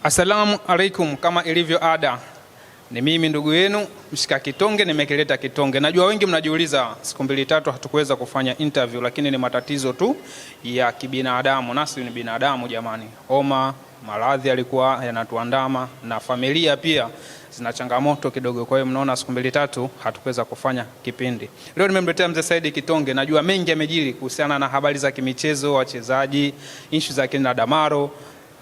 Asalamu alaikum, kama ilivyo ada, ni mimi ndugu yenu Mshika Kitonge, nimekileta kitonge. Najua wengi mnajiuliza siku 2-3 hatukuweza kufanya interview, lakini ni matatizo tu ya kibinadamu. Nasi ni binadamu jamani. Homa, maradhi yalikuwa yanatuandama na familia pia zina changamoto kidogo. Kwa hiyo mnaona siku 2-3 hatukuweza kufanya kipindi. Leo nimemletea mzee Said Kitonge. Najua mengi yamejiri kuhusiana na habari za kimichezo, wachezaji, issue za kina Damaro,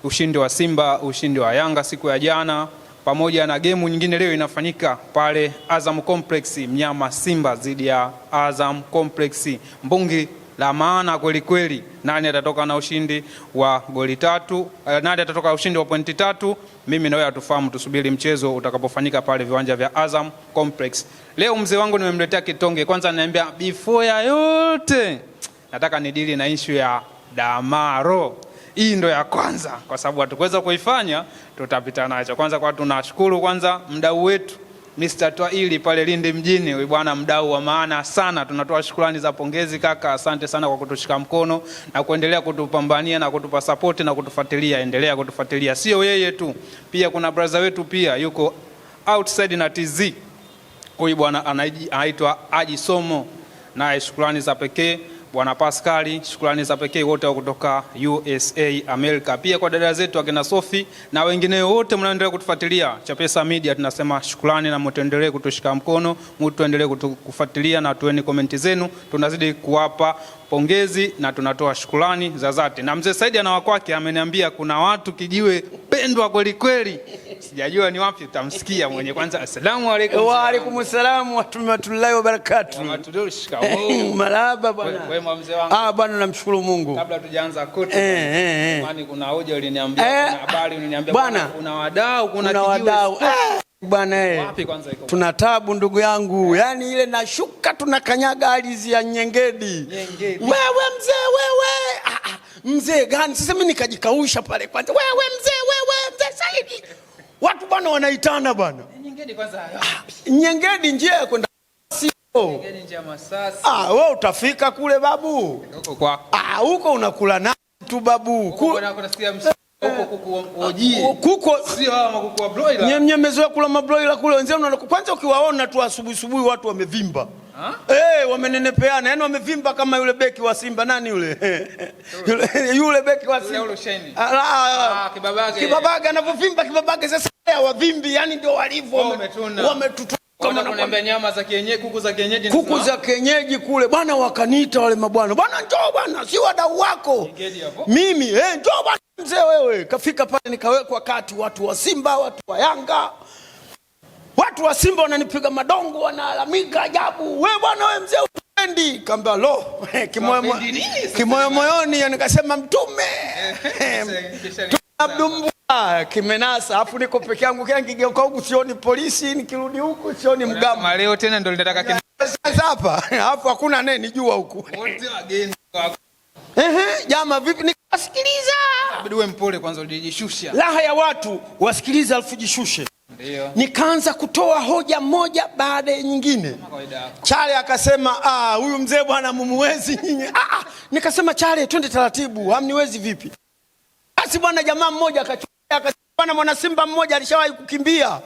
ushindi wa Simba, ushindi wa Yanga siku ya jana, pamoja na gemu nyingine leo inafanyika pale Azam Complex, mnyama Simba dhidi ya Azam Complex. Mbungi la maana kweli kweli. Nani atatoka na ushindi wa goli 3? Nani atatoka na ushindi wa pointi 3? Mimi na wewe atufahamu, tusubiri mchezo utakapofanyika pale viwanja vya Azam Complex. Leo mzee wangu nimemletea kitonge. Kwanza niambia before ya yote, nataka nidili na issue ya Damaro. Hii ndo ya kwanza, kwa sababu hatukuweza kuifanya, tutapita nacho. Kwanza kwa tunashukuru kwanza mdau wetu Mr. Twaili pale Lindi mjini. Huyu bwana mdau wa maana sana. Tunatoa shukrani za pongezi kaka. Asante sana kwa kutushika mkono na kuendelea kutupambania na kutupa support na kutufuatilia. Endelea kutufuatilia. Sio yeye tu, pia kuna brother wetu pia yuko outside na TZ. Huyu bwana anaitwa Haji Somo. Naye shukrani za pekee. Bwana Pascali, shukrani za pekee wote kutoka USA America. Pia kwa dada zetu akina Sophie na wengine wote mnaendelea kutufuatilia Chapesa Media, tunasema shukrani na mtuendelee kutushika mkono, mtuendelee kutufuatilia na tueni komenti zenu. Tunazidi kuwapa pongezi na tunatoa shukrani za dhati. Na mzee Said ana wakwake ameniambia kuna watu kijiwe pendwa kweli kweli. Sijajua ni wapi, utamsikia mwenye. Kwanza asalamu alaykum. Wa alaykum salaam wa rahmatullahi wa barakatuh. Marhaba bwana. Wema mzee wangu. Bwana namshukuru Mungu. Kabla tujaanza kote, kwani kuna hoja uliniambia, kuna habari uliniambia bwana, kuna wadau, kuna wadau. Bwana wapi kwanza iko? Tuna tabu ndugu yangu. Yaani ile nashuka tunakanyaga ardhi ya Nyengedi. Wewe mzee wewe. Mzee gani? Sasa mimi nikajikausha pale kwanza. Wewe mzee Said. Watu bwana wanaitana bwana. Nyengedi kwanza. Nyengedi njia ya kwenda Nyengedi njia ya Masasi. Wewe utafika kule babu. Huko kwako. Huko unakula na tu babu. Huko nasikia huko kuku ojie. Kuko sio hawa makuku wa broiler. Nyemmezoea kula mabroiler kule wenzao. Kwanza ukiwaona tu asubuhi watu wamevimba. Wamenenepeana. Yaani wamevimba kama yule beki wa Simba. Nani yule? Yule beki wa Simba. Yule Sheni. Kibabage. Kibabage anapovimba Kibabage sasa wavimbi, yani ndio walivyo. Wametutu kama kuniambia nyama za kienyeji, kuku za kienyeji kule bwana, wakaniita wale mabwana. Bwana njoo bwana, si wadau wako. Mimi njoo bwana mzee wewe. Kafika pale nikawekwa kati watu wa Simba, watu wa Yanga. Watu wa Simba wananipiga madongo, wanalalamika ajabu. Wewe bwana wewe mzee upendi. Kaambia lo, kimoyo moyoni nikasema mtume. Abdumbu kimenasa, afu niko peke yangu, kile nikigeuka huku sioni polisi, nikirudi huku sioni mgama. Leo tena ndio nitataka sasa hapa, alafu hakuna nene jua huku. Wote wageni. Jamaa vipi? Nikasikiliza. Inabidi uwe mpole kwanza, ujishusha. Raha ya watu wasikiliza alafu jishushe. Ndio. Nikaanza kutoa hoja moja baada ya nyingine. Chale akasema huyu mzee bwana mumuwezi nyinyi. Nikasema Chale twende taratibu, hamniwezi vipi? Basi bwana jamaa mmoja akasema bwana mwana Simba mmoja alishawahi kukimbia.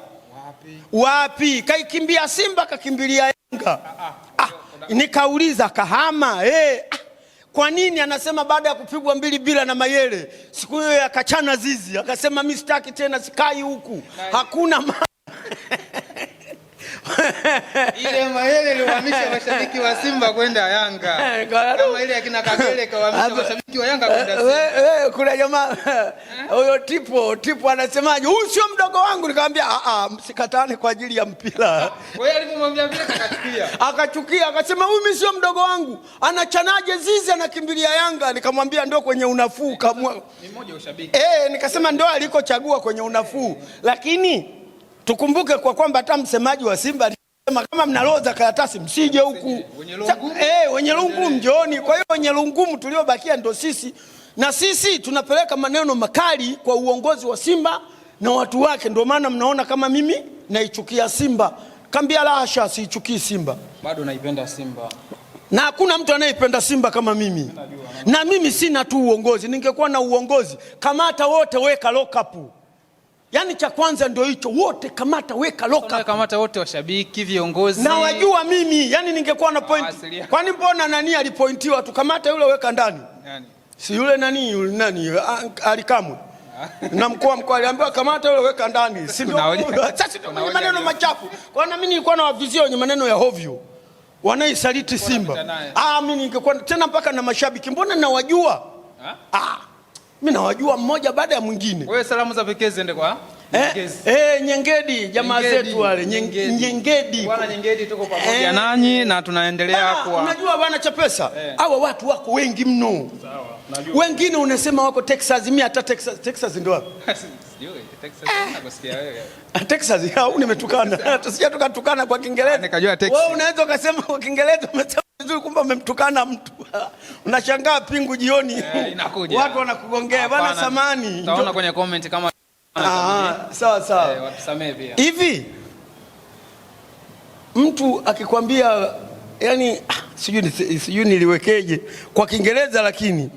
Wapi? Kaikimbia Simba kakimbilia Yanga. Nikauliza kahama kwa nini? Anasema baada ya kupigwa 2-2 na Mayele siku hiyo akachana zizi, akasema mimi sitaki tena, sikai huku. Hakuna ile Mayele iliwahamisha mashabiki wa Simba kwenda Yanga. Kama ile akina Kagere kawahamisha mashabiki wa Yanga kwenda Simba. Kuna jamaa huyo tipo anasemaje? Huyu sio mdogo wangu. Nikamwambia msikatane kwa ajili ya mpira. Wewe alipomwambia vile akachukia. Akachukia akasema huyu mimi sio mdogo wangu. Anachanaje zizi anakimbilia Yanga? Nikamwambia ndio kwenye unafuu kamwa. Ni mmoja ushabiki. Nikasema ndio alikochagua kwenye unafuu. Lakini tukumbuke kwa kwamba hata msemaji wa Simba alisema kama mnaloza karatasi msije huku. Wenye lungu mjoni. Kwa hiyo wenye lungumu tuliobakia ndo sisi. Na sisi tunapeleka maneno makali kwa uongozi wa Simba na watu wake. Ndio maana mnaona kama mimi naichukia Simba. Kambia la hasha, siichukii Simba. Bado naipenda Simba. Na hakuna mtu anayependa Simba kama mimi. Na mimi sina tu uongozi. Ningekuwa na uongozi, kamata wote weka lock up. Yani cha kwanza ndio hicho, wote kamata, weka loka. Kamata wote, washabiki, viongozi. Na wajua mimi, yani ningekuwa na point. Kwani mbona nani alipointiwa tu kamata yule weka ndani? Yani. Si yule nani, yule nani, Alikamwe. Na mkuu wa mkoa aliambiwa kamata yule weka ndani. Si ndio? Sasa ndio maneno machafu. Kwa nini mimi nilikuwa na wavizio wenye maneno ya hovyo. Wanaisaliti Simba. Mimi ningekuwa tena mpaka na mashabiki. Mbona nawajua? Mimi nawajua mmoja baada ya mwingine. Wewe salamu za pekee ziende kwa Nyengedi, jamaa zetu wale. Nyengedi. Bwana Nyengedi, tuko pamoja nanyi na tunaendelea kwa. Unajua bwana Chapesa, hawa watu wako wengi mno. Sawa. Wengine unasema wako Texas, mimi hata Texas ndio wapi? Sijui, Texas nakusikia wewe. Texas, nimetukana. Tusije tukatukana kwa Kiingereza. Nikajua Texas. Wewe unaweza ukasema kwa Kiingereza umesema vizuri, kumbe umemtukana mtu. Unashangaa pingu jioni. Inakuja. Watu wanakugongea bwana, samani. Utaona kwenye comment kama sawa. Watusamee pia. Hivi mtu akikwambia yani sijui niliwekeje kwa Kiingereza, lakini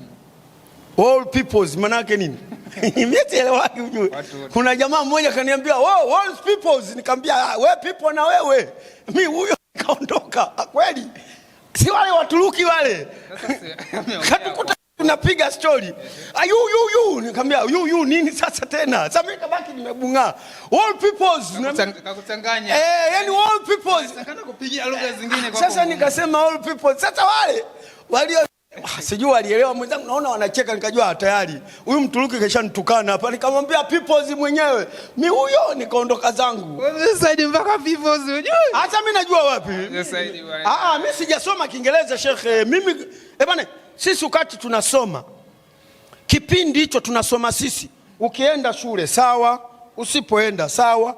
all peoples manake nini? Mimi sielewaki ujue. Kuna jamaa mmoja kaniambia all peoples, nikamwambia wewe people na wewe. Mimi huyo kaondoka. Kweli si wale Waturuki wale. Katukuta tunapiga story. You nikamwambia you nini sasa tena? Sasa mimi kabaki nimebunga. All peoples kakuchanganya. Yani all peoples. Nataka kupigia lugha zingine kwa. Sasa nikasema all peoples. Sasa wale walio sijui walielewa, mwenzangu naona wanacheka, nikajua tayari huyu Mturuki keshanitukana hapa. Nikamwambia peoples mwenyewe. Mimi huyo nikaondoka zangu. Sasa mpaka peoples unajua? Hata mimi najua wapi. Mimi sijasoma Kiingereza shekhe. Mimi bwana, sisi wakati tunasoma kipindi hicho tunasoma sisi, ukienda shule sawa, usipoenda sawa.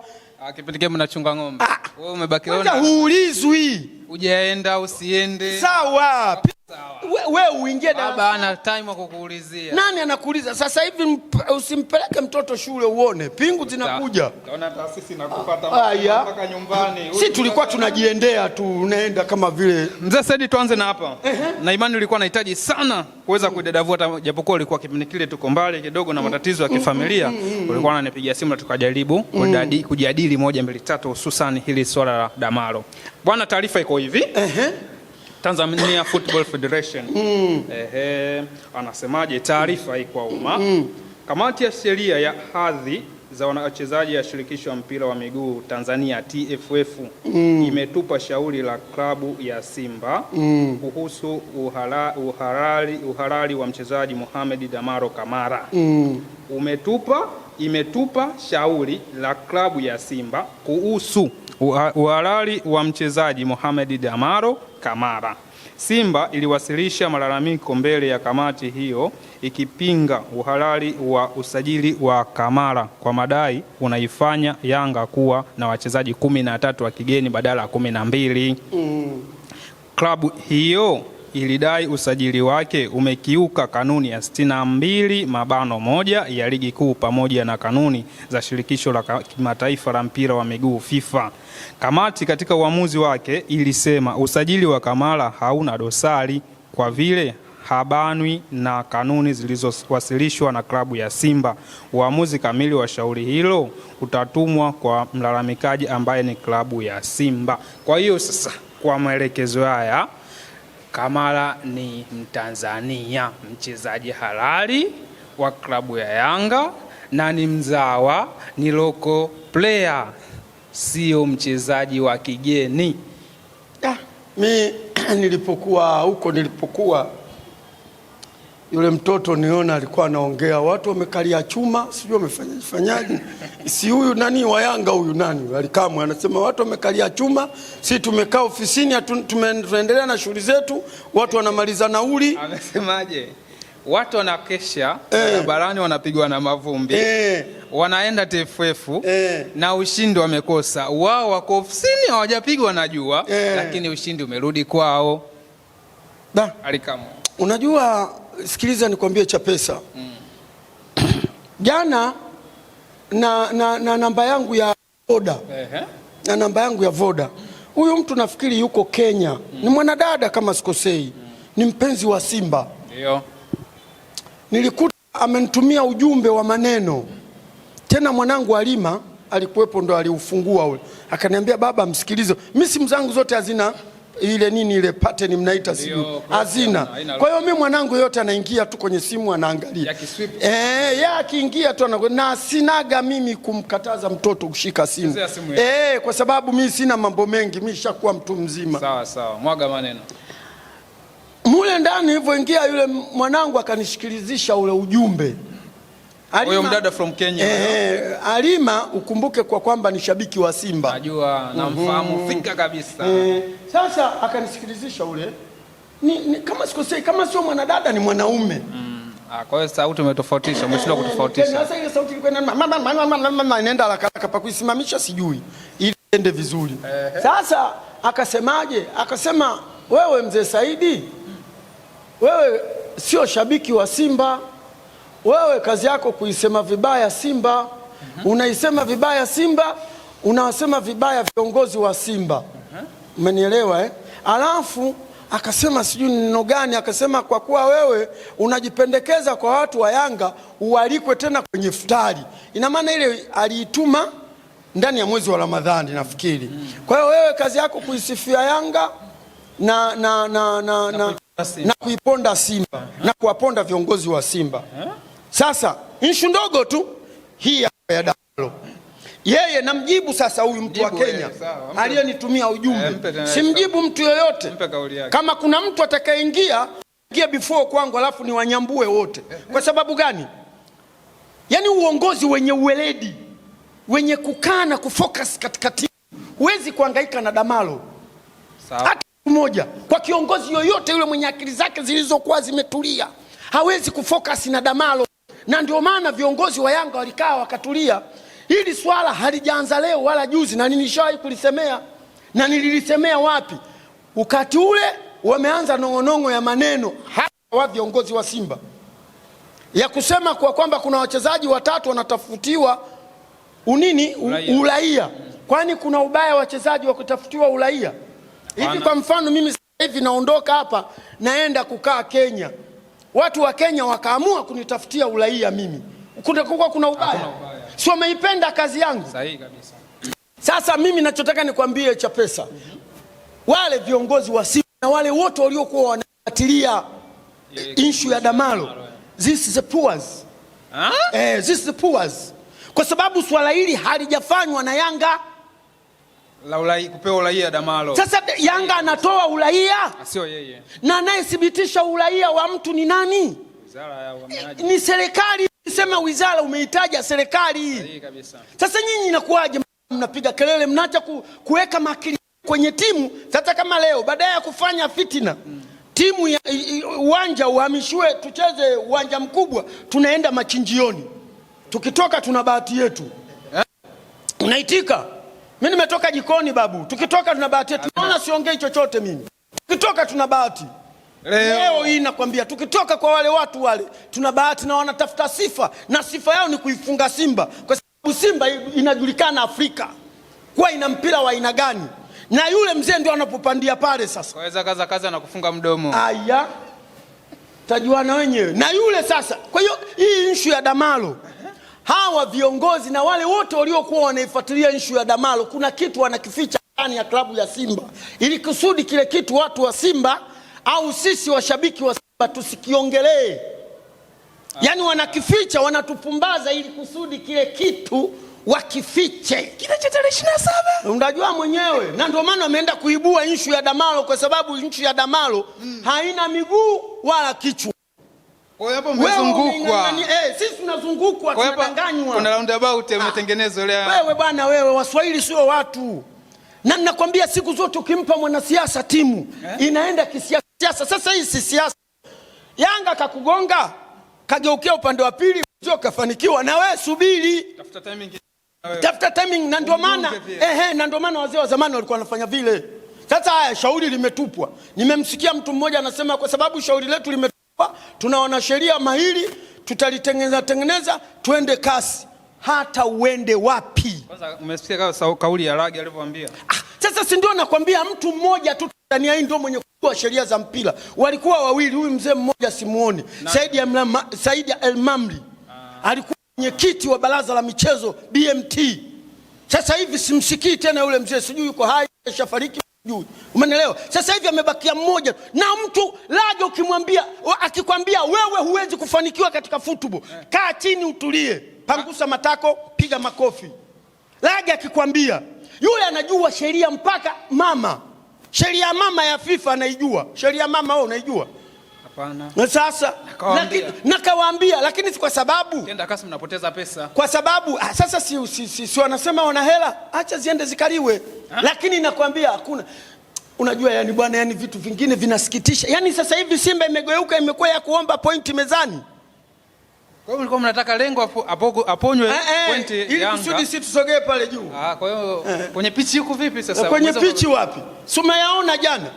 Kipindi kile mnachunga ng'ombe. Wewe umebaki ona. Huulizwi. Ujaenda usiende. Sawa. Wewe uingie baba ana time wa kukuulizia. Nani anakuuliza? Sasa hivi usimpeleke mtoto shule uone pingu zinakuja. Utaona taasisi nakupata mpaka nyumbani. Sisi tulikuwa tunajiendea tu, unaenda kama vile. Mzee Said, tuanze na hapa. Na imani ulikuwa unahitaji sana kuweza kudadavua, japokuwa ulikuwa kipindi kile tuko mbali kidogo na matatizo ya kifamilia. Ulikuwa unanipigia simu na tukajaribu kujadili 1 2 3 hususan hili swala la Damaro. Bwana, taarifa iko hivi. Tanzania Football Federation anasemaje? Taarifa hii kwa umma. Kamati ya sheria ya hadhi za wachezaji ya shirikisho la mpira wa miguu Tanzania TFF imetupa shauri la klabu ya Simba kuhusu uhalali wa mchezaji Mohamed Damaro Kamara. Imetupa shauri la klabu ya Simba kuhusu uhalali wa mchezaji Mohamed Damaro Kamara. Simba iliwasilisha malalamiko mbele ya kamati hiyo ikipinga uhalali wa usajili wa Kamara kwa madai unaifanya Yanga kuwa na wachezaji 13 wa kigeni badala ya 12. Klabu hiyo ilidai usajili wake umekiuka kanuni ya 62(1) ya ligi kuu pamoja na kanuni za shirikisho la kimataifa la mpira wa miguu FIFA. Kamati katika uamuzi wake ilisema usajili wa Kamara hauna dosari kwa vile habanwi na kanuni zilizowasilishwa na klabu ya Simba. Uamuzi kamili wa shauri hilo utatumwa kwa mlalamikaji ambaye ni klabu ya Simba. Kwa hiyo sasa, kwa maelekezo haya, Kamara ni Mtanzania, mchezaji halali wa klabu ya Yanga na ni mzawa, ni local player, sio mchezaji wa kigeni. Mimi nilipokuwa yule mtoto niona alikuwa anaongea, watu wamekalia chuma, sijui wamefanyaje. Si huyu nani wa Yanga huyu nani Alikamwe anasema watu wamekalia chuma, si tumekaa ofisini tunaendelea na shughuli zetu, watu wanamaliza nauli. Amesemaje? Watu wanakesha barabarani, wanapigwa na mavumbi, wanaenda TFF na ushindi wamekosa. Wao wako ofisini hawajapigwa na jua, lakini ushindi umerudi kwao. Alikamwe, unajua, sikiliza nikwambie Chapesa. Jana na namba yangu ya Voda. Na namba yangu ya Voda. Huyu mtu nafikiri yuko Kenya. Ni mwanadada kama sikosei. Ni mpenzi wa Simba. Ndio. Nilikuta amenitumia ujumbe wa maneno. Tena mwanangu Halima alikuwepo, ndo aliufungua ule. Akaniambia baba, msikilize. Mimi simu zangu zote hazina ile nini ile pattern mnaita simu. Hazina. Kwa hiyo mimi mwanangu yote anaingia tu kwenye simu anaangalia. Yeye akiingia tu na sinaga mimi kumkataza mtoto kushika simu. Kwa sababu mimi sina mambo mengi, mimi nishakuwa mtu mzima. Sawa sawa. Mwaga maneno. Mule ndani hivyo ingia yule mwanangu akanishikilizisha ule ujumbe. Huyo mdada from Kenya. Halima ukumbuke kwa kwamba ni shabiki wa Simba. Najua, namfahamu fika kabisa. Sasa akanisikilizisha ule. Ni kama sikosei, kama sio mwanadada ni mwanaume. Kwa hiyo sauti umetofautisha, umeshindwa kutofautisha. Sasa ile sauti ilikuwa inaenda haraka pa kuisimamisha sijui ili ende vizuri. Sasa akasemaje? Akasema wewe mzee Saidi, wewe sio shabiki wa Simba. Wewe kazi yako kuisema vibaya Simba. Unaisema vibaya Simba, unawasema vibaya viongozi wa Simba. Umenielewa Alafu akasema sijui neno gani, akasema kwa kuwa wewe unajipendekeza kwa watu wa Yanga ualikwe tena kwenye iftari. Ina maana ile aliituma ndani ya mwezi wa Ramadhani nafikiri. Kwa hiyo wewe kazi yako kuisifia Yanga na kuiponda Simba na kuwaponda viongozi wa Simba. Sasa issue ndogo tu hii ya Damalo. Yeye namjibu sasa huyu mtu wa Kenya aliyenitumia ujumbe. Simjibu mtu yoyote. Kama kuna mtu atakayeingia before kwangu alafu ni wanyambue wote. Kwa sababu gani? Yaani uongozi wenye uweledi, wenye kukaa na kufocus katika timu. Huwezi kuhangaika na Damalo. Hata mmoja. Kwa kiongozi yoyote yule mwenye akili zake zilizokuwa zimetulia, hawezi kufocus na Damalo. Na ndio maana viongozi wa Yanga walikaa wakatulia. Hili swala halijaanza leo wala juzi, na nilishawahi kulisemea. Na nililisemea wapi? Wakati ule wameanza nongonongo ya maneno hata wa viongozi wa Simba ya kusema kwa kwamba kuna wachezaji watatu wanatafutiwa uraia. Kwani kuna ubaya wachezaji wa kutafutiwa uraia? Hivi kwa mfano mimi sasa hivi naondoka hapa naenda kukaa Kenya. Watu wa Kenya wakaamua kunitafutia uraia mimi. Kuna ubaya? Si wameipenda kazi yangu? Sahihi kabisa. Sasa mimi nachotaka nikwambie Chapesa. Wale viongozi wa Simba na wale wote waliokuwa wanafuatilia issue ya Damalo. This is the pause. This is the pause. Kwa sababu swala hili halijafanywa na Yanga. Kupewa uraia Damalo. Sasa Yanga anatoa uraia? Sio yeye. Na anayethibitisha uraia wa mtu ni nani? Wizara ya Uhamiaji. Ni serikali. Sema wizara, umeitaja serikali. Sahihi kabisa. Sasa nyinyi inakuwaje mnapiga kelele, mnaacha kuweka makili kwenye timu? Sasa kama leo baada ya kufanya fitina timu ya uwanja uhamishiwe tucheze uwanja mkubwa, tunaenda machinjioni. Tukitoka tuna bahati yetu. Unaitika? Mimi nimetoka jikoni babu. Tukitoka tuna bahati yetu. Naona siongei chochote mimi. Tukitoka tuna bahati. Leo hii nakwambia tukitoka kwa wale watu wale tuna bahati, na wanatafuta sifa, na sifa yao ni kuifunga Simba. Kwa sababu Simba inajulikana Afrika kwa ina mpira wa aina gani. Na yule mzee ndio anapopandia pale sasa. Kaweza kaza na kufunga mdomo. Aya. Tajuana wenyewe. Na yule sasa. Kwa hiyo hii issue ya Damalo, hawa viongozi na wale wote waliokuwa wanaifuatilia issue ya Damalo, kuna kitu wanakificha ndani ya klabu ya Simba. Ili kusudi kile kitu watu wa Simba au sisi washabiki wa Simba tusikiongelee. Yaani wanakificha, wanatupumbaza ili kusudi kile kitu wakifiche. Kile cha tarehe 27. Unajua mwenyewe. Na ndio maana wameenda kuibua issue ya Damalo, kwa sababu issue ya Damalo haina miguu wala kichwa. Kwa hiyo hapo mmezungukwa. Sisi tunazungukwa, tunadanganywa. Kuna roundabout imetengenezwa leo. Wewe bwana wewe, Waswahili sio watu. Na ninakwambia siku zote ukimpa mwanasiasa timu inaenda kisiasa. Sasa hii si siasa. Yanga kakugonga, kageukia upande wa pili, sio kafanikiwa, na wewe subiri. Tafuta timing. Na ndio maana na ndio maana wazee wa zamani walikuwa wanafanya vile. Sasa haya shauri limetupwa. Nimemsikia mtu mmoja anasema kwa sababu shauri letu limetupwa, tunaona sheria mahiri, tutalitengeneza twende kasi. Hata uende wapi? Kwanza umesikia kauli ya Ragi alivyoambia. Sasa si ndio nakwambia, mtu mmoja tu Tanzania hii ndio mwenye kujua sheria za mpira. Walikuwa wawili, huyu mzee mmoja simuone, Saidi El Mamri. Alikuwa mwenyekiti wa baraza la michezo BMT. Sasa hivi simsikii tena yule mzee, sijui yuko hai shafariki, sijui. Umeelewa? Sasa hivi amebakia mmoja, na mtu Laga ukimwambia, akikwambia wewe huwezi kufanikiwa katika football, kaa chini utulie, pangusa matako, piga makofi. Laga akikwambia, yule anajua sheria mpaka mama. Sheria mama ya FIFA anaijua. Sheria mama wewe unaijua? Hapana. Na sasa nakawaambia, lakini si kwa sababu kenda kasi mnapoteza pesa. Kwa sababu sasa si wanasema wana hela, acha ziende zikaliwe. Lakini nakwambia hakuna. Unajua yani bwana, yani vitu vingine vinasikitisha. Yani sasa hivi Simba imegeuka, imekuwa ya kuomba pointi mezani. Kwa hiyo mlikuwa mnataka lengo aponywe pointi Yanga ili kusudi si tusogee pale juu. Kwa hiyo kwenye pichi yuko vipi sasa? Kwenye pichi wapi? Sumeyaona jana.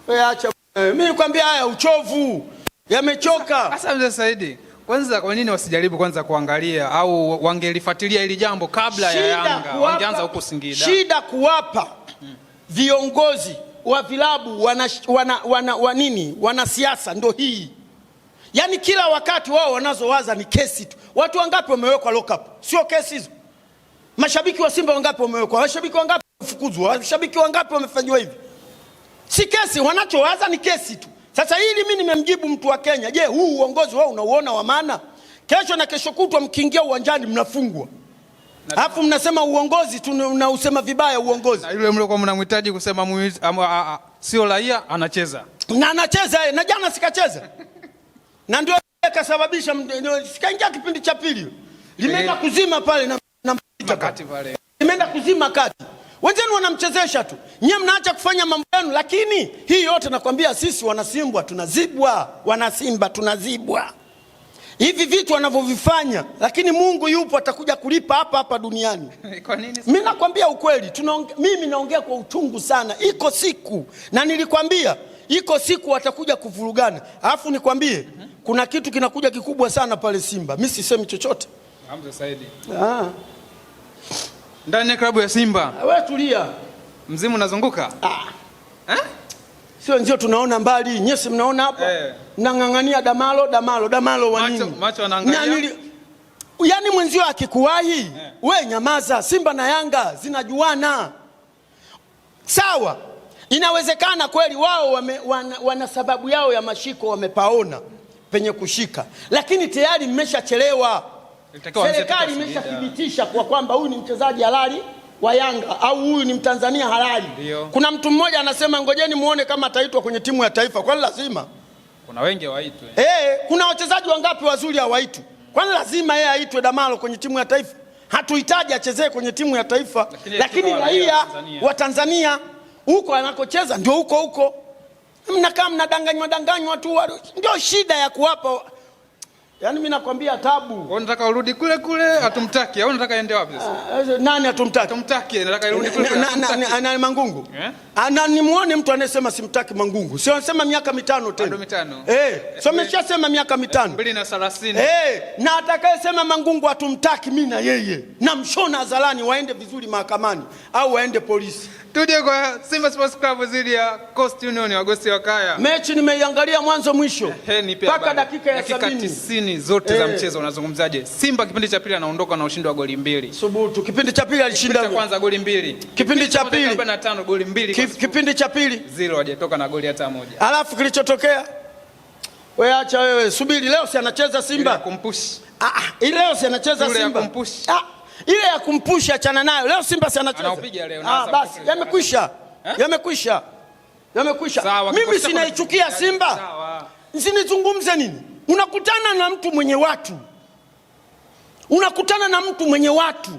Wewe acha. Mimi nikwambia haya uchovu. Yamechoka. Sasa mzee Saidi, kwanza kwa nini wasijaribu kwanza kuangalia au wangelifuatilia hili jambo kabla ya Yanga? Wangeanza huko Singida. Shida kuwapa viongozi wa vilabu wana siasa ndio hii. Yaani kila wakati wao wanazowaza ni kesi tu. Watu wangapi wamewekwa lock up? Sio kesi hizo. Mashabiki wa Simba wangapi wamewekwa? Mashabiki wangapi wamefukuzwa? Mashabiki wangapi wamefanywa hivi? Si kesi, wanachowaza ni kesi tu. Sasa hili mimi nimemjibu mtu wa Kenya. Je, huu uongozi wao unauona wa maana? Kesho na kesho kutwa mkiingia uwanjani mnafungwa. Alafu mnasema uongozi tunausema vibaya uongozi. Na yule mlikuwa mnamhitaji kusema sio raia anacheza. Na anacheza na jana sikacheza. Na ndio kasababisha sikaingia kipindi cha pili. Limeenda kuzima pale na kati pale. Limeenda kuzima kati. Wenzenu wanamchezesha tu. Nyie mnaacha kufanya mambo yenu, lakini hii yote nakwambia sisi wanasimbwa tunazibwa, wanasimba tunazibwa. Hivi vitu wanavyovifanya, lakini Mungu yupo atakuja kulipa hapa duniani. Kwa nini? Mimi nakwambia ukweli, mimi naongea kwa uchungu sana. Iko siku, na nilikwambia iko siku watakuja kuvurugana. Alafu nikwambie kuna kitu kinakuja kikubwa sana pale Simba. Mimi sisemi chochote. Hamza Saidi. Ndani ya klabu ya Simba. Wewe tulia. Mzimu unazunguka? Sio ndio tunaona mbali, nyesi mnaona hapa. Nang'ang'ania Damalo wa nini? Macho anaangalia. Yaani mwenzio akikuwahi, we nyamaza. Simba na Yanga zinajuana. Sawa. Inawezekana kweli wao wana sababu yao ya mashiko wamepaona penye kushika. Lakini tayari mmeshachelewa. Serikali imeshathibitisha kwa kwamba huyu ni mchezaji halali wa Yanga au huyu ni Mtanzania halali. Kuna mtu mmoja anasema ngojeni muone kama ataitwa kwenye timu ya taifa. Kwani lazima? Kuna wengi waitwe. Kuna wachezaji wangapi wazuri hawaitwi? Kwani lazima yeye aitwe Damalo kwenye timu ya taifa? Hatuhitaji achezee kwenye timu ya taifa. Lakini raia wa Tanzania huko anakocheza ndio huko. Mnakaa mnadanganywa tu, ndio shida ya kuwapa. Yaani mimi nakwambia tabu. Wewe unataka urudi kule hatumtaki. Au unataka aende wapi sasa? Nani hatumtaki? Hatumtaki, nataka irudi kule. Na Mangungu. Na nimuone mtu anayesema simtaki Mangungu. Sio anasema miaka 5 tena. Bado 5. Sio ameshasema miaka 5. 230. Na atakayesema Mangungu hatumtaki mimi na yeye. Na mshona hadharani waende vizuri mahakamani au waende polisi. Tuje kwa Simba Sports Club zidi ya Coast Union Agosti Wakaya. Mechi nimeiangalia mwanzo mwisho. Mpaka dakika ya 90 zote za mchezo. Unazungumzaje? Simba kipindi cha pili anaondoka na ushindi wa goli 2. Subutu. Kipindi cha pili alishinda. Kipindi cha kwanza goli 2. Kipindi cha pili 45 goli 2. Kipindi cha pili 0 hajatoka na goli hata moja. Alafu kilichotokea? Wewe acha wewe. Subiri leo si anacheza Simba. Ile kumpush. Ile leo si anacheza Simba. Ile ya kumpush achana nayo. Leo Simba si anacheza. Anaupiga leo basi yamekwisha. Yamekwisha. Mimi sinaichukia Simba. Sawa. Msinizungumze nini? Unakutana na mtu mwenye watu.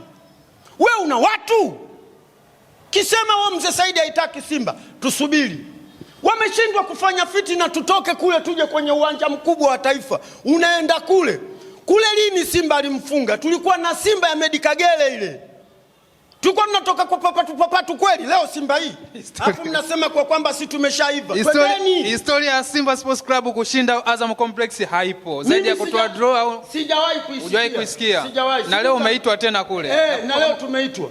Wewe una watu. Kisema wewe mzee Saidi haitaki Simba, tusubiri. Wameshindwa kufanya fitina tutoke kule tuje kwenye uwanja mkubwa wa taifa. Unaenda kule. Kule lini Simba alimfunga? Tulikuwa na Simba ya Medi Kagere ile. Tulikuwa tunatoka kwa papatu kweli. Leo Simba hii. Hapo mnasema kwa kwamba si tumeshaiva. Historia ya Simba Sports Club kushinda Azam Complex haipo. Zaidi ya kutoa draw au sijawahi kuisikia. Na leo umeitwa tena kule. Na leo tumeitwa.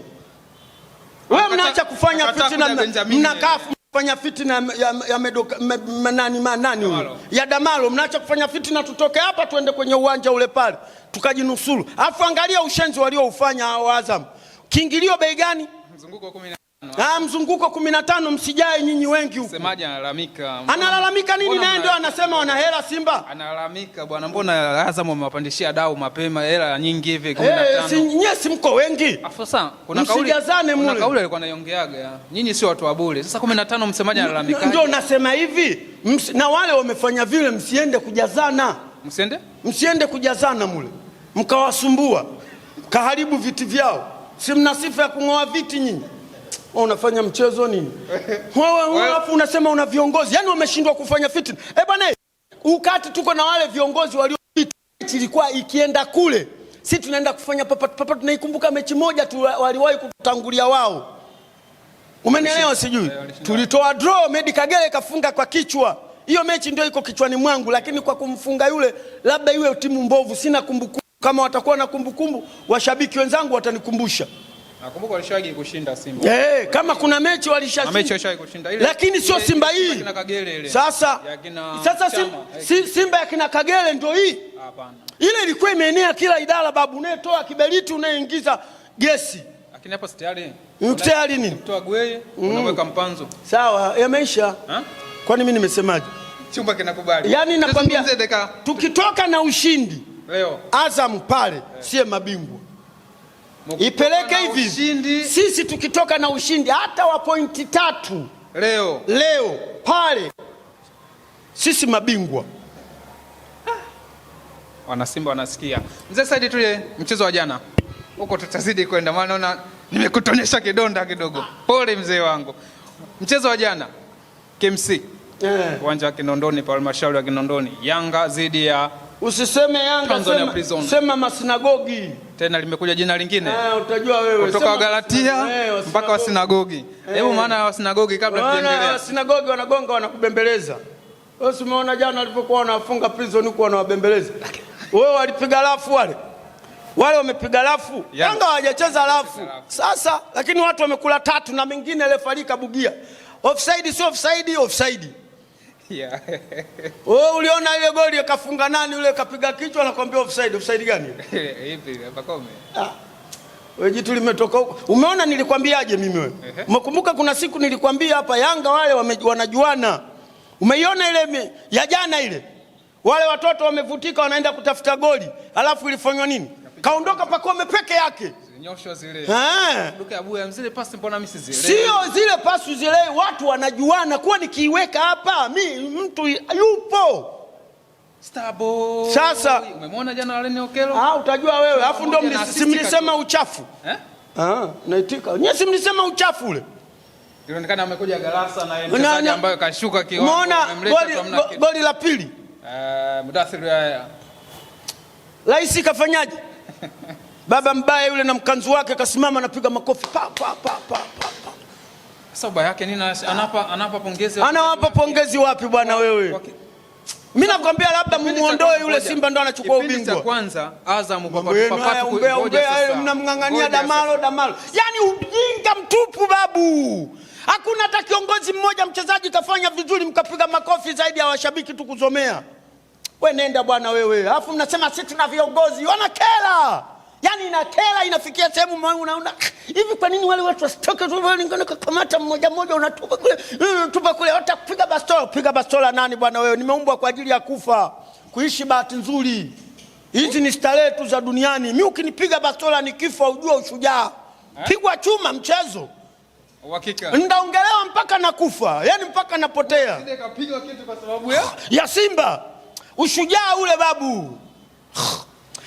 Wewe mnaacha kufanya fitina, mnakaa fanya fitina ya Damalo, mnaacha kufanya fitina, tutoke hapa tuende kwenye uwanja ule pale tukajinusuru. Alafu angalia ushenzi walioufanya hao Azam. Kiingilio bei gani? Mzunguko 15. Mzunguko 15, msijae nyinyi wengi huko. Msemaji analalamika. Analalamika nini? Naye ndio anasema wana hela Simba. Analalamika bwana, mbona Azam wamewapandishia dau mapema hela nyingi hivi 15. Nyinyi si mko wengi. Sasa kuna kauli alikuwa anaiongeaga. Nyinyi sio watu wa bure. Sasa 15 msemaji analalamika. Ndio nasema hivi, na wale wamefanya vile, msiende kujazana. Msiende kujazana mule. Mkawasumbua. Kaharibu viti vyao. Si mna sifa ya kung'oa viti nyinyi. Unafanya mchezo nini? Wewe alafu unasema una viongozi. Yaani wameshindwa kufanya fitina. Bwana, ukati tuko na wale viongozi waliopita, ilikuwa ikienda kule, sisi tunaenda kufanya papa. Tunaikumbuka mechi moja tu waliwahi kutangulia wao. Umenielewa sijui? Tulitoa draw, Medi Kagere kafunga kwa kichwa. Hiyo mechi ndio iko kichwani mwangu, lakini kwa kumfunga yule labda iwe timu mbovu, sina kumbukumbu. Kama watakuwa na kumbukumbu, washabiki wenzangu watanikumbusha. Nakumbuka walishawahi kushinda Simba. Kama kuna mechi kushinda ile. Lakini sio Simba hii. Sasa Simba ya kina Kagere ndio hii. Hapana. Ile ilikuwa imeenea kila idara babu, unayetoa kiberiti unayeingiza gesi. Lakini hapo tayari. Tayari nini? Kutoa gweye, unaweka mpanzo. Sawa, yameisha. Kwani mimi nimesemaje? Chumba kinakubali. Yaani nakwambia tukitoka na ushindi leo Azam pale sie mabingwa. Ipeleke hivi. Sisi tukitoka na ushindi hata wa pointi 3 leo pale sisi mabingwa. Wana Simba wanasikia. Mzee Said, tule mchezo wa jana. Huko tutazidi kwenda, maana naona nimekutonyesha kidonda kidogo. Pole mzee wangu. Mchezo wa jana KMC. Uwanja wa Kinondoni, pa halmashauri ya Kinondoni. Yanga zidi ya usiseme Yanga, sema masinagogi. Tena limekuja jina lingine. Utajua wewe. Kutoka Galatia mpaka wa sinagogi. Hebu maana wa sinagogi kabla tuendelee. Wa sinagogi wanagonga wanakubembeleza. Wewe umeona jana walipokuwa wanafunga prison huko wanawabembeleza. Wewe walipiga lafu wale. Wale wamepiga lafu. Yanga hawajacheza lafu. Sasa lakini watu wamekula 3 na mengine refari kabugia. Offside sio offside, offside. Wewe uliona ile goli akafunga nani yule kapiga kichwa anakuambia offside. Offside gani? Hivi Pakome. Wewe jitu limetoka huko. Umeona nilikwambiaje mimi wewe? Umekumbuka kuna siku nilikwambia hapa Yanga wale wanajuana. Umeiona ile ya jana ile? Wale watoto wamevutika wanaenda kutafuta goli. Alafu ilifanywa nini? Kaondoka Pakome peke yake. Nyosho zile. Duka abu ya mzile pasi mbona mimi sizielewi? Sio zile pasi zile, watu wanajuana. Kwa nikiiweka hapa mtu yupo. Stabo. Sasa umemwona jana wale Okelo? Utajua wewe. Alafu ndio mlisema uchafu. Naitika. Nyinyi mlisema uchafu ule. Ilionekana amekuja Galasa na yeye mchezaji ambaye kashuka kiwango. Umeona goli la pili? Mudathir ya Raisi kafanyaje? Baba mbaya yule na mkanzu wake kasimama anapiga makofi pa. Sababu yake nini? Anapa pongezi. Anawapa pongezi wapi bwana wewe? Mimi nakwambia labda mumuondoe yule Simba ndo anachukua ubingwa. Kipindi cha kwanza Azam kwa mnamngangania Damalo. Yaani ujinga mtupu babu. Hakuna hata kiongozi mmoja mchezaji kafanya vizuri mkapiga makofi zaidi ya washabiki tu kuzomea. Wewe nenda bwana wewe. Alafu mnasema sisi tuna viongozi wanakera. Yaani inakera, inafikia sehemu mwangu unaona hivi kwa nini wale watu wasitoke tu wale ngine kukamata mmoja unatupa kule watakupiga bastola. Piga bastola nani bwana wewe? Nimeumbwa kwa ajili ya kufa, kuishi bahati nzuri. Hizi ni starehe tu za duniani. Mimi ukinipiga bastola nikifa ujue ushujaa. Pigwa chuma mchezo. Uhakika. Ndaongelewa mpaka nakufa. Yaani mpaka napotea. Sije kapigwa kitu kwa sababu ya Simba. Ushujaa ule babu.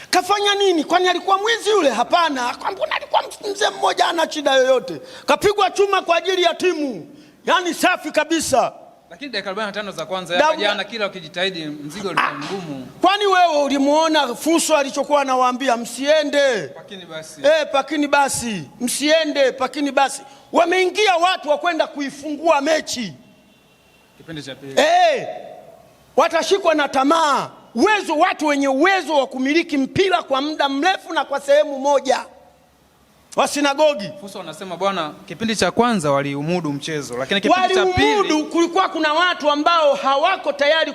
Kafanya nini? Kwani alikuwa mwizi yule? Hapana. Mbona alikuwa mzee mmoja ana shida yoyote. Kapigwa chuma kwa ajili ya timu. Yaani safi kabisa. Lakini dakika 45 za kwanza ya jana kila ukijitahidi mzigo ulikuwa mgumu. Kwani wewe ulimuona Fuso alichokuwa anawaambia msiende? Pakini basi. Pakini basi. Msiende, pakini basi. Wameingia watu wa kwenda kuifungua mechi. Kipindi cha pili. Watashikwa na tamaa. Watu wenye uwezo wa kumiliki mpira kwa muda mrefu na kwa sehemu moja. wa sinagogi. Fuso wanasema bwana, kipindi cha kwanza waliumudu mchezo, lakini kipindi cha pili kulikuwa kuna watu ambao hawako tayari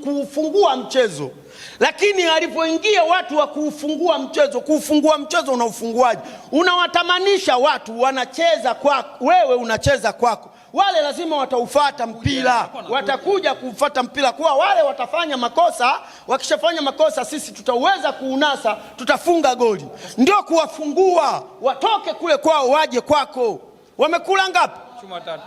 kuufungua mchezo. Lakini alipoingia watu wa kuufungua mchezo unaufunguaje? Unawatamanisha watu wanacheza kwako, wewe unacheza kwako. Wale lazima wataufuata mpira, watakuja kufuata mpira. Kwa wale watafanya makosa, wakishafanya makosa sisi tutaweza kuunasa, tutafunga goli. Ndio kuwafungua, watoke kule kwao waje kwako. Wamekula ngapi? Chuma 3.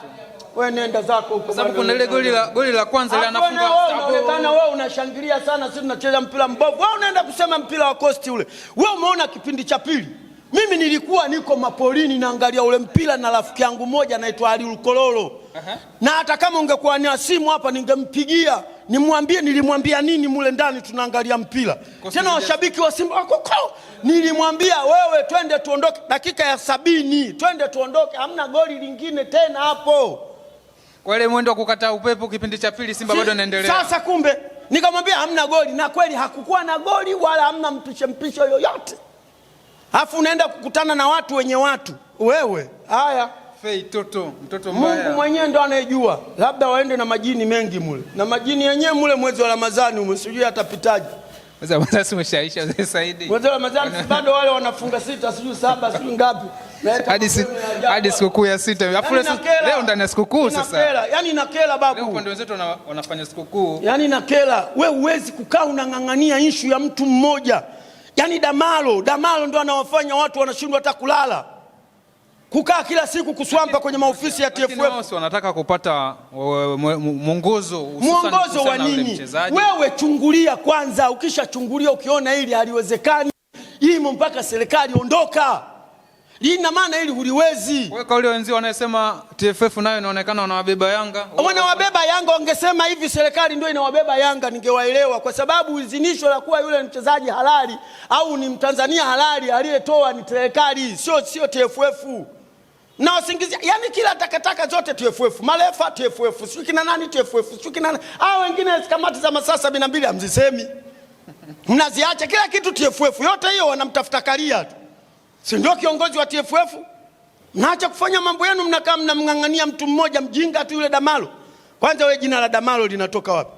Wewe nenda zako huko. Sababu kuna ile goli la kwanza ile anafunga. Unaonekana wewe unashangilia sana, sisi tunacheza mpira mbovu. Wewe unaenda kusema mpira wa Coast ule. Wewe umeona kipindi cha pili? Mimi nilikuwa niko mapolini naangalia ule mpira na rafiki yangu mmoja anaitwa Ali Kololo. Na hata kama ungekuwa ni simu hapa ningempigia, nilimwambia nini mule ndani tunaangalia mpira. Tena washabiki wa Simba wako nilimwambia wewe twende tuondoke dakika ya 70, twende tuondoke, hamna goli lingine tena hapo. Kwa ile mwendo wa kukataa upepo kipindi cha pili Simba bado anaendelea. Sasa kumbe nikamwambia hamna goli, na kweli hakukuwa na goli wala hamna mpisho yoyote. Alafu unaenda kukutana na watu wenye watu. Wewe, haya. Fei mtoto mbaya. Mungu mwenyewe ndo anayejua. Labda waende na majini mengi mule. Na majini yenyewe mule mwezi wa Ramadhani umesijui atapitaje. Sasa basi umeshaisha Mzee Saidi. Mwezi wa Ramadhani bado wale wanafunga 6, sijui 7, sijui ngapi. Hadi sikukuu ya 6. Alafu leo ndani ya sikukuu sasa. Yaani inakela babu. Leo upande wenzetu wanafanya sikukuu. Yaani inakela. Wewe huwezi kukaa unang'ang'ania issue ya mtu mmoja. Yaani Damalo ndo anawafanya watu wanashindwa hata kulala. Kukaa kila siku kuswampa kwenye maofisi ya TFF. Wao wanataka kupata mwongozo wa nini? Wewe chungulia kwanza, ukishachungulia ukiona hili haliwezekani, imo mpaka serikali ondoka. Ina maana hili huliwezi. Wewe kauli wenzio wanasema TFF nayo inaonekana wanawabeba Yanga. Wanawabeba Yanga, wangesema hivi serikali ndio inawabeba Yanga ningewaelewa, kwa sababu izinisho la kuwa yule mchezaji halali au ni Mtanzania halali aliyetoa ni serikali, sio TFF. Na wasingizia, yani kila takataka zote TFF, marefa TFF, sio kina nani TFF, sio kina wengine kamati za masaa 72 hamzisemi. Mnaziacha kila kitu TFF, yote hiyo wanamtafuta Karia tu. Si ndio kiongozi wa TFF? Mnaacha kufanya mambo yenu, mnakaa mnamng'ang'ania mtu mmoja mjinga tu yule Damalo. Kwanza wewe jina la Damalo linatoka wapi?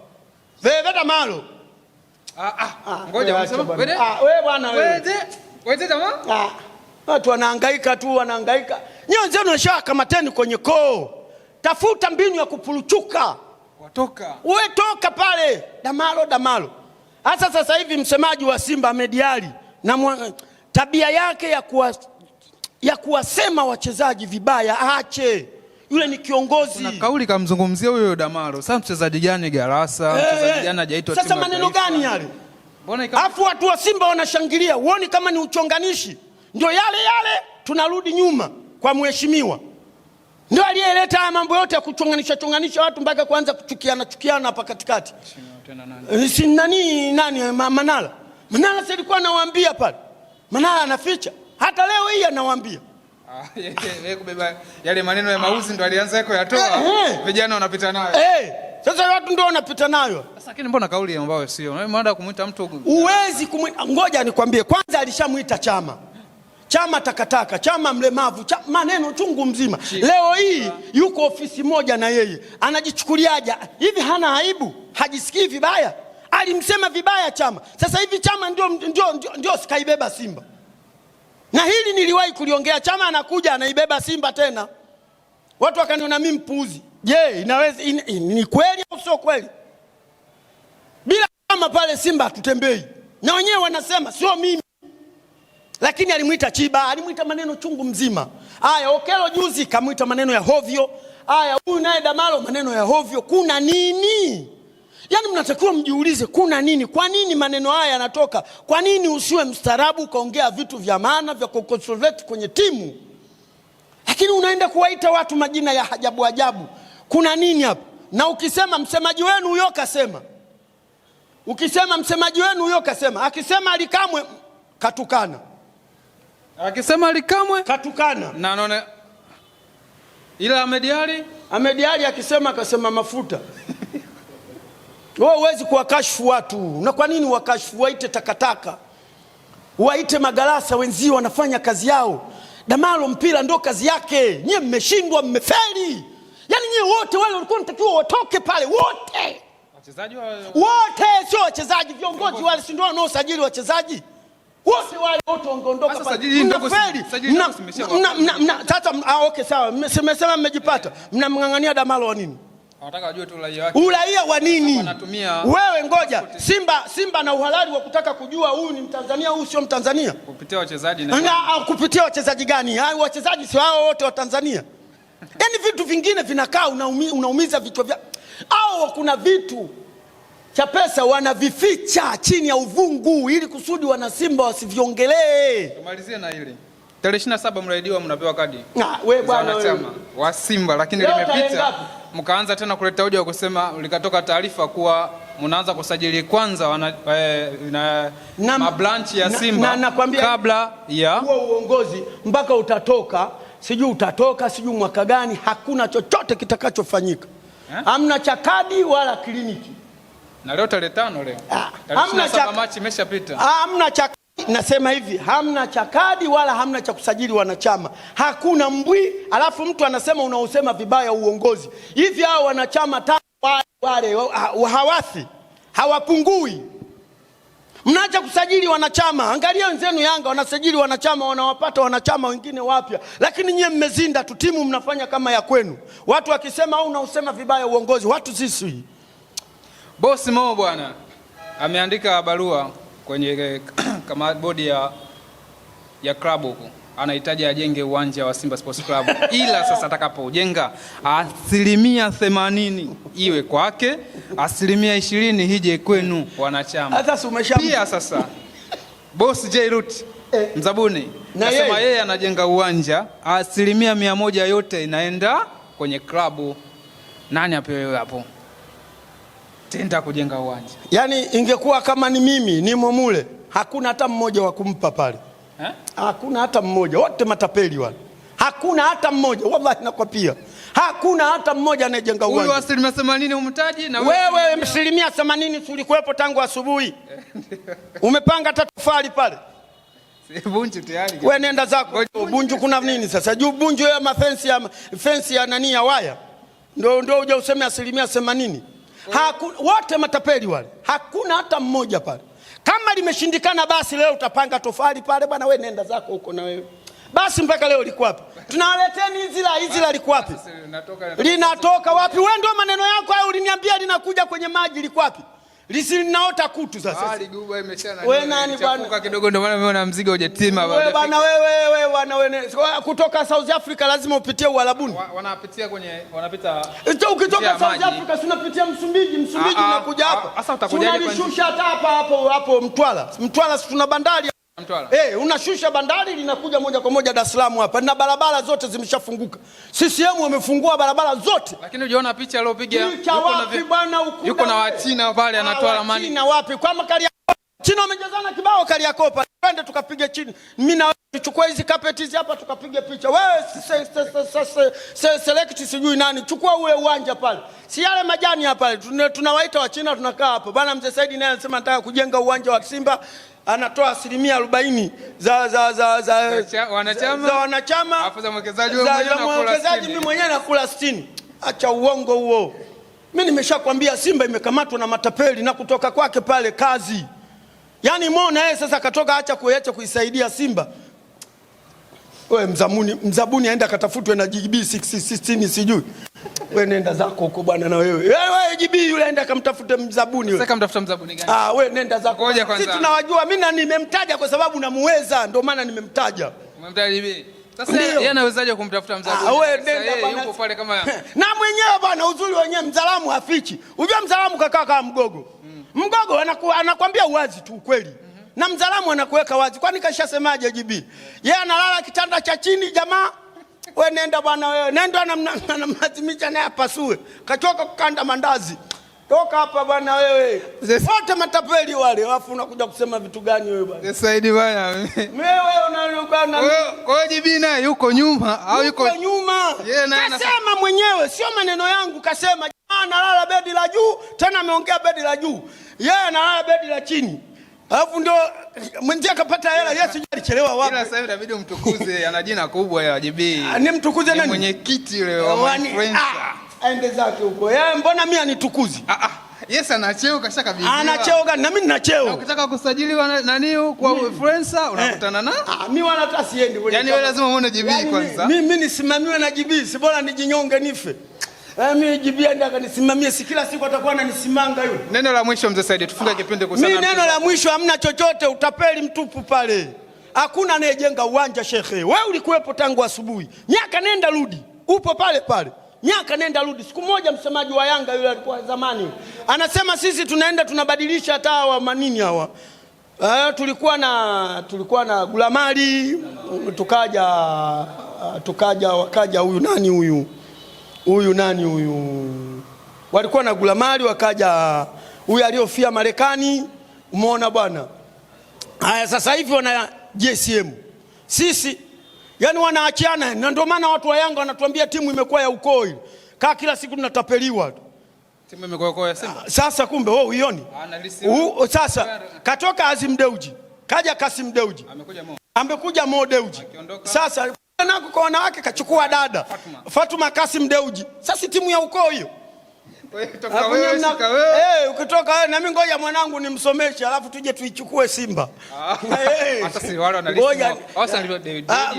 Wewe Damalo. Ngoja unasema wewe bwana wewe. Wewe jamaa? Watu wanahangaika tu, wanahangaika. Nyinyi zenu nashakamateni kwenye koo. Tafuta mbinu ya kupuruchuka. Watoka. Wewe toka pale. Damalo. Hasa sasa hivi msemaji wa Simba Ahmed Ally na tabia yake ya kuwasema wachezaji vibaya aache. Yule ni kiongozi. Kuna kauli kamzungumzia huyo Damalo. Sasa mchezaji gani Garasa? Mchezaji gani hajaitwa timu? Sasa maneno gani yale? Afu watu wa Simba wanashangilia. Uone kama ni uchonganishi. Ndio yale tunarudi nyuma kwa mheshimiwa. Ndio aliyeleta haya mambo yote ya kuchonganisha watu mpaka kuanza kuchukiana hapa katikati. Si nani Manala. Manala sasa alikuwa anawaambia pale. Manala anaficha. Hata leo hii anawaambia. Yeye kubeba yale maneno ya mauzi ndo alianza yako yatoa. Vijana wanapita nayo. Sasa watu ndio wanapita nayo. Sasa lakini mbona kauli ambayo sio? Maana kumuita mtu uwezi kumuita. Ngoja nikwambie, kwanza alishamuita Chama takataka, Chama mlemavu, maneno chungu mzima. Leo hii yuko ofisi moja na yeye. Anajichukuliaje? Hivi hana aibu? Hajisikii vibaya? Alimsema vibaya Chama. Sasa hivi Chama ndio sikaibeba Simba. Na hili niliwahi kuliongea, Chama anakuja anaibeba Simba tena. Watu wakaniona mimi mpuzi. Je, inaweza ni kweli au sio kweli? Bila Chama pale Simba tutembei. Na wenyewe wanasema sio mimi. Lakini alimuita Chiba, alimuita maneno chungu mzima. Haya, Okelo juzi kamuita maneno ya hovyo. Haya, huyu naye Damalo maneno ya hovyo. Kuna nini? Yaani mnatakiwa mjiulize kuna nini? Kwa nini maneno haya yanatoka? Kwa nini usiwe mstaarabu kaongea vitu vya maana vya kuconsolidate kwenye timu? Lakini unaenda kuwaita watu majina ya ajabu. Kuna nini hapa? Na ukisema msemaji wenu huyo kasema. Akisema Alikamwe katukana. Akisema Alikamwe katukana. Na anaona ila Ahmed Ally akasema mafuta. Wewe huwezi kuwakashifu watu. Na kwa nini wakashifu? Waite takataka. Waite magalasa wenzio wanafanya kazi yao. Damalo mpira ndo kazi yake. Nyie mmeshindwa, mmefeli. Yaani nyie wote wale walikuwa wanatakiwa watoke pale wote. Wachezaji wote sio wachezaji, viongozi wale si ndio wanaosajili wachezaji. Wote wale wote wangeondoka pale. Mmefeli. Sasa okay sawa. Mmesema mmejipata. Mnamngangania Damalo wa nini? Wanataka wajue tu uraia wake. Uraia wa nini? Wewe ngoja. Passport. Simba na uhalali wa kutaka kujua huyu ni Mtanzania, huyu sio Mtanzania. Kupitia wachezaji kupitia wachezaji gani? Hao wachezaji si wao wote wa Tanzania. Yaani vitu vingine vinakaa unaumiza vichwa vya. Au kuna vitu cha pesa wanavificha chini ya uvungu ili kusudi wana Simba wasiviongelee. Tumalizie na hili. Tarehe 27 mraidiwa mnapewa kadi. Wewe bwana wewe wa Simba, lakini limepita. Mkaanza tena kuleta hoja ya kusema likatoka taarifa kuwa mnaanza kusajili kwanza mabranch ya Simba kabla ya huo uongozi mpaka utatoka, sijui mwaka gani, hakuna chochote kitakachofanyika. Hamna cha kadi wala kliniki. Na leo tarehe 5 leo. Hamna cha machi imeshapita. Hamna cha nasema hivi, hamna cha kadi wala hamna cha kusajili wanachama. Hakuna mbwi, alafu mtu anasema unaosema vibaya uongozi. Hivi hao wanachama wale hawafi, hawapungui. Mnaacha kusajili wanachama. Angalia wenzenu Yanga wanasajili wanachama, wanawapata wanachama wengine wapya. Lakini nyie mmezinda tu, timu mnafanya kama ya kwenu. Watu wakisema au unaosema vibaya uongozi, watu sisi. Boss Mo bwana ameandika barua kwenye kama bodi ya club huko, anahitaji ajenge uwanja wa Simba Sports Club. Ila sasa atakapojenga 80% iwe kwake, 20% hije kwenu wanachama. Pia sasa boss Jairut Mzabuni nasema yeye anajenga uwanja, 100% yote inaenda kwenye club. Nani apewe hapo tenda kujenga uwanja? Yaani ingekuwa kama ni mimi nimo mule, hakuna hata mmoja wa kumpa pale. Hakuna hata mmoja, wote matapeli wale. Hakuna hata mmoja, wallahi nakwapia. Hakuna hata mmoja anayejenga uwanja. Huyu 80% umtaji na wewe 80% ulikuwepo tangu asubuhi. Umepanga hata tofali pale. Bunju tayari. Wewe nenda zako. Bunju kuna nini sasa? Juu Bunju ya fence ya nani ya waya. Ndio uje useme 80%. Wote matapeli wale. Hakuna hata mmoja pale. Kama limeshindikana basi leo utapanga tofali pale bwana, wewe nenda zako huko na wewe. Basi mpaka leo liko wapi? Tunawaleteni hizi la liko wapi? Linatoka wapi? Wewe ndio maneno yako hayo uliniambia linakujja kwenye maji, liko wapi? Linaota kutu sasa. Wewe nani bwana? Kidogo ndio maana umeona mzigo hujatima bwana. Wewe bwana wewe bwana wewe kutoka South Africa lazima upitie Uarabuni. Wanapitia wanapita. Ukitoka South Africa unapitia Msumbiji unakuja hapa. Sasa utakujaje kwa nini? Unashusha hata hapo Mtwara tuna bandari. Unashusha bandari linakuja moja kwa moja Dar es Salaam hapa. Na barabara zote zimeshafunguka. CCM wamefungua barabara zote. Lakini unaona picha aliyopiga yuko na Wachina pale anatoa ramani. China wapi? Kama China wamejazana kibao Kariakoo pale. Twende tukapige chini. Mimi na wewe tuchukue hizi carpet hizi hapa tukapige picha. Wewe select sijui nani. Chukua ule uwanja pale. Si yale majani hapa. Tunawaita Wachina tunakaa hapa. Bwana Mzee Said naye anasema nataka kujenga uwanja wa Simba. Anatoa 40% za wanachama. Alafu za mwekezaji mimi mwenyewe nakula 60. Acha uongo huo. Mimi nimeshakwambia Simba imekamatwa na matapeli na kutoka kwake pale kazi. Yaani muone yeye sasa katoka acha kuisaidia Simba. Wewe Mzabuni aenda katafutwe na GB 16 sijui. Wewe nenda zako huko bwana na wewe. Wewe GB yule aenda kamtafute Mzabuni wewe. Sasa kamtafuta Mzabuni gani? Wewe nenda zako. Sisi tunawajua, mimi nimemtaja kwa sababu namuweza, ndio maana nimemtaja. Umemtaja GB. Sasa yeye anawezaje kumtafuta Mzabuni? Wewe nenda bwana. Yuko pale kama na mwenyewe bwana, uzuri wenyewe Mzalamu hafichi. Unajua Mzalamu kakaa kama mgogo. Mgogo anakuambia uwazi tu ukweli. Na Mzalamu anakuweka wazi. Kwani kashasemaje GB? Yeye analala kitanda cha chini jamaa. Wewe nenda bwana wewe. Nenda anamlazimisha naye apasue. Kachoka kukanda mandazi. Toka hapa bwana wewe. Wote matapeli wale. Alafu unakuja kusema vitu gani wewe bwana? Saidi bwana. Wewe unaruka na kwa GB naye yuko nyuma au yuko nyuma? Kasema mwenyewe, sio maneno yangu, kasema jamaa analala bedi la juu, tena ameongea bedi la juu. Yeye analala bedi la chini. Alafu ndio mwenzie akapata hela. Yesu alichelewa wapi? Ila sasa hivi inabidi umtukuze, ana jina kubwa ya JB. Ni mtukuze nani? Mwenyekiti yule wa influencer. Aende zake huko. Yeye mbona mimi anitukuzi? Yes, ana cheo kashakabidhiwa. Ana cheo gani? Na mimi nina cheo. Na ukitaka kusajiliwa nani kwa influencer unakutana na? Mimi wala hata siendi kwenye. Yaani wewe lazima uone JB kwanza. Mimi nisimamiwe na JB, si bora nijinyonge nife. Mimi JB ndiye akanisimamia, si kila siku atakuwa ananisimanga yule. Neno la mwisho mzee Said, tufunge kipindi kwa sana. Mimi neno la mwisho, hamna chochote, utapeli mtupu pale. Hakuna anayejenga uwanja shekhe. Wewe ulikuwepo tangu asubuhi. Miaka nenda rudi. Upo pale pale. Miaka nenda rudi. Siku moja msemaji wa Yanga yule alikuwa zamani, anasema sisi tunaenda tunabadilisha hata hawa manini hawa. Tulikuwa na Gulamali, wakaja huyu nani, walikuwa na Gulamali, wakaja huyu aliofia Marekani, umeona bwana. Haya sasa hivi wana JSM. Sisi yani wanaachiana, na ndio maana watu wa Yanga wanatuambia timu imekuwa ya ukoo ile. Kila siku tunatapeliwa tu. Timu imekuwa ukoo ya Simba. Sasa kumbe wewe uioni? Sasa katoka Azim Deuji, kaja Kasim Deuji. Amekuja Mo Deuji. Sasa nako kwa wanawake kachukua dada Fatuma Kasim Deuji. Sasa timu ya ukoo hiyo. Ukitoka wewe na mimi ngoja mwanangu nimsomeshe alafu tuje tuichukue Simba. Hata si wale wanalisema.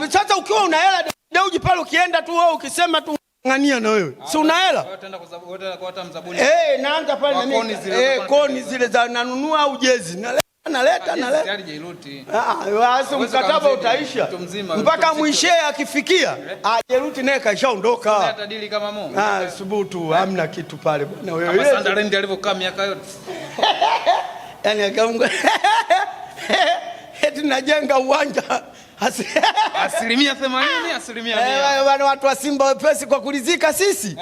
Sasa ukiwa una hela Deuji pale, ukienda tu wewe ukisema tu ngania na wewe. Si una hela? Naanza pale na mimi. Koni zile za nanunua au jezi. Naleta. Wasi mkataba utaisha. Mpaka mwishe akifikia. Jeruti naye kaishaondoka. Hata dili kama Mo. Subutu hamna kitu pale bwana wewe. Kama Sandarendi alivyokaa miaka yote. Yaani akaunga. Tunajenga uwanja. 80%. Bwana watu wa Simba wepesi kwa kulizika sisi.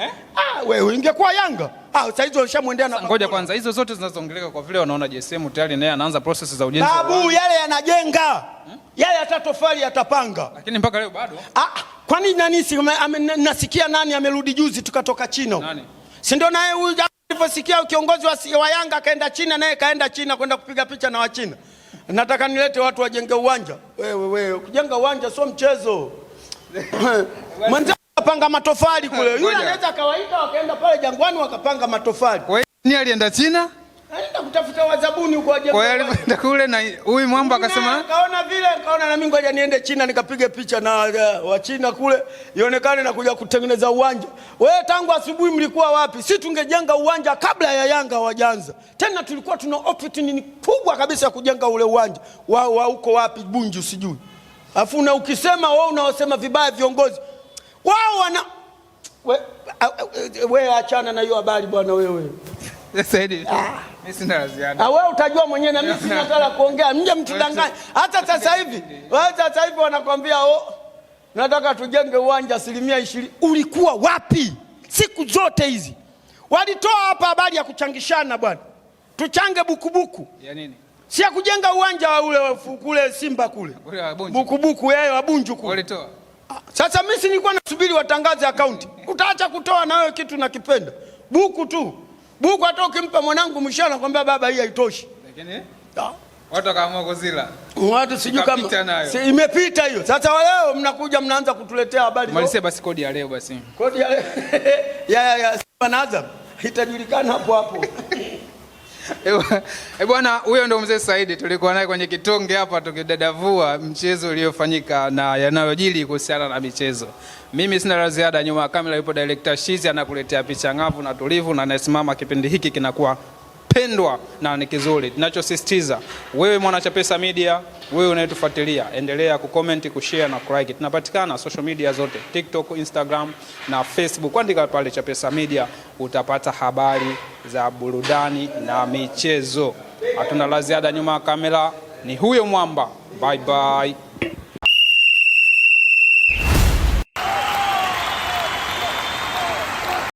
Wewe ingekuwa Yanga. Sasa hizo ushamwendea na. Ngoja kwanza, hizo zote zinazoongeleka kwa vile wanaona JSM tayari naye anaanza process za ujenzi. Babu yale yanajenga. Yale hata tofali yatapanga. Lakini mpaka leo bado. Kwa nini nasikia nani amerudi juzi tukatoka China? Nani? Si ndio naye huyu aliposikia kiongozi wa Yanga kaenda China, naye kaenda China kwenda kupiga picha na Wachina. Nataka nilete watu wajenge uwanja. Wewe kujenga uwanja sio mchezo. Mwanzo panga matofali kule. Yule anaweza kawaita wakaenda pale Jangwani wakapanga matofali. Kwa hiyo ni alienda China? Alienda kutafuta wazabuni huko ajenga. Kwa hiyo alienda kule na huyu mwamba akasema, kaona na mimi ngoja niende China nikapige picha na wa China kule ionekane na kuja kutengeneza uwanja. Wewe tangu asubuhi mlikuwa wapi? Sisi tungejenga uwanja kabla ya Yanga hawajaanza. Tena tulikuwa tuna opportunity kubwa kabisa kujenga ule uwanja. Wao huko wapi Bunju sijui. Alafu na ukisema wewe unaosema vibaya viongozi. Wao wana wewe achana na hiyo habari bwana wewe. Saidi, mimi sina la ziada. Wewe utajua mwenyewe na mimi sina hata la kuongea. Mje mtudanganye. Hata sasa hivi wanakuambia nataka tujenge uwanja 20%. Ulikuwa wapi? Siku zote hizi. Walitoa hapa habari ya kuchangishana bwana. Tuchange bukubuku. Ya nini? Si ya kujenga uwanja wa ule kule Simba kule. Bukubuku wa Bunju kule. Walitoa. Sasa mimi nilikuwa nasubiri watangaze akaunti. Utaacha kutoa na wewe kitu nakipenda. Buku tu. Buku hata ukimpa mwanangu mshana nakwambia baba hii haitoshi. Lakini watu wakaamua kuzila. Watu sijui kama imepita hiyo. Sasa leo mnakuja mnaanza kutuletea habari. Malizie basi kodi ya leo basi. Kodi ya leo. ya Simba Azam itajulikana hapo. Bwana, huyo ndio mzee Saidi tulikuwa naye kwenye kitonge hapa tukidadavua mchezo uliofanyika na yanayojili kuhusiana na michezo. Mimi sina la ziada, nyuma ya kamera yupo director Shizi anakuletea picha ngavu na tulivu, na anasimama kipindi hiki kinakuwa pendwa na ni kizuri. Tunachosisitiza wewe mwana Chapesa Media, wewe unayetufuatilia, endelea kucomment, kushare na kulike. Tunapatikana social media zote, TikTok, Instagram na Facebook. Andika pale Chapesa Media utapata habari za burudani na michezo. Hatuna la ziada, nyuma ya kamera ni huyo mwamba. Bye bye.